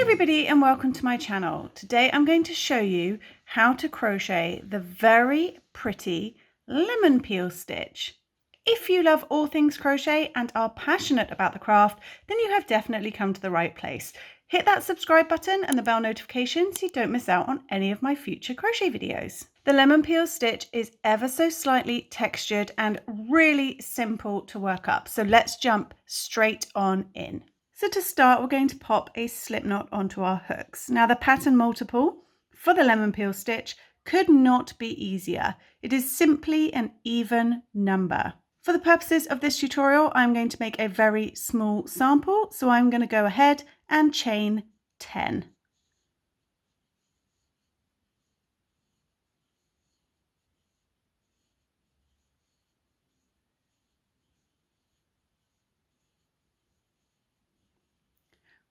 Hey everybody, and welcome to my channel. Today I'm going to show you how to crochet the very pretty lemon peel stitch. If you love all things crochet and are passionate about the craft, then you have definitely come to the right place. Hit that subscribe button and the bell notification so you don't miss out on any of my future crochet videos. The lemon peel stitch is ever so slightly textured and really simple to work up. So let's jump straight on in. So to start, we're going to pop a slip knot onto our hooks. Now the pattern multiple for the lemon peel stitch could not be easier. It is simply an even number. For the purposes of this tutorial, I'm going to make a very small sample. So I'm going to go ahead and chain 10.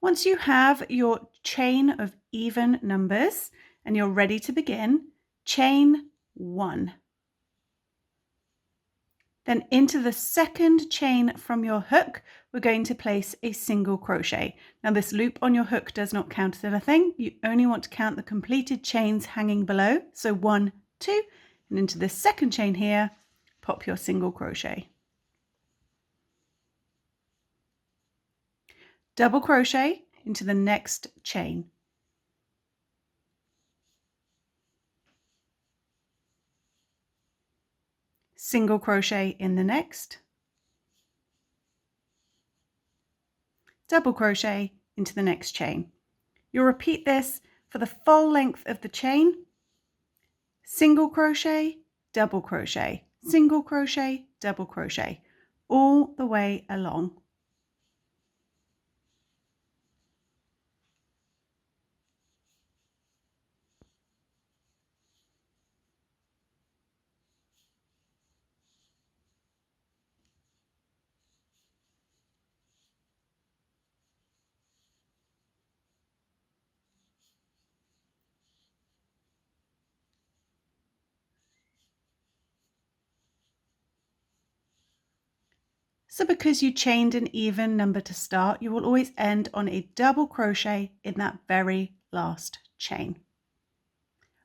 Once you have your chain of even numbers and you're ready to begin, chain 1. Then into the second chain from your hook, we're going to place a single crochet. Now this loop on your hook does not count as anything. You only want to count the completed chains hanging below. So 1, 2, and into the second chain here, pop your single crochet. Double crochet into the next chain. Single crochet in the next. Double crochet into the next chain. You'll repeat this for the full length of the chain. Single crochet, double crochet, single crochet, double crochet, all the way along. So because you chained an even number to start, you will always end on a double crochet in that very last chain.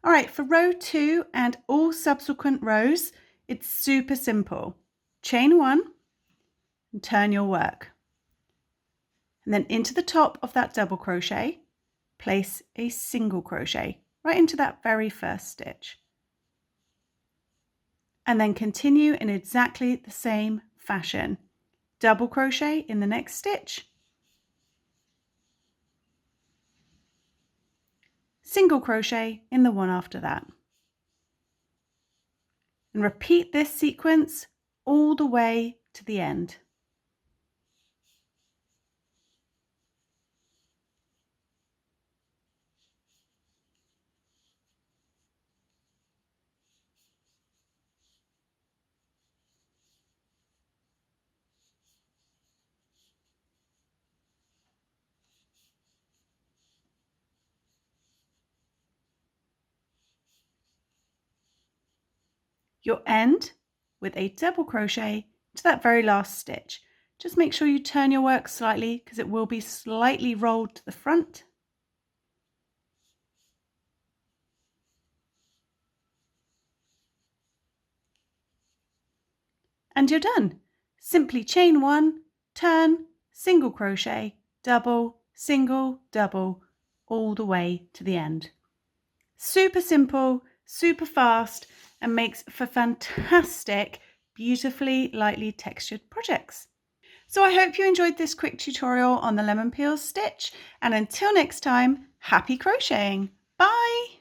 All right, for row 2 and all subsequent rows, it's super simple. Chain 1 and turn your work. And then into the top of that double crochet, place a single crochet right into that very first stitch. And then continue in exactly the same fashion. Double crochet in the next stitch, single crochet in the one after that, and repeat this sequence all the way to the end. You'll end with a double crochet to that very last stitch. Just make sure you turn your work slightly because it will be slightly rolled to the front. And you're done. Simply chain 1, turn, single crochet, double, single, double, all the way to the end. Super simple, super fast, and makes for fantastic, beautifully lightly textured projects. So I hope you enjoyed this quick tutorial on the lemon peel stitch, and until next time, happy crocheting. Bye!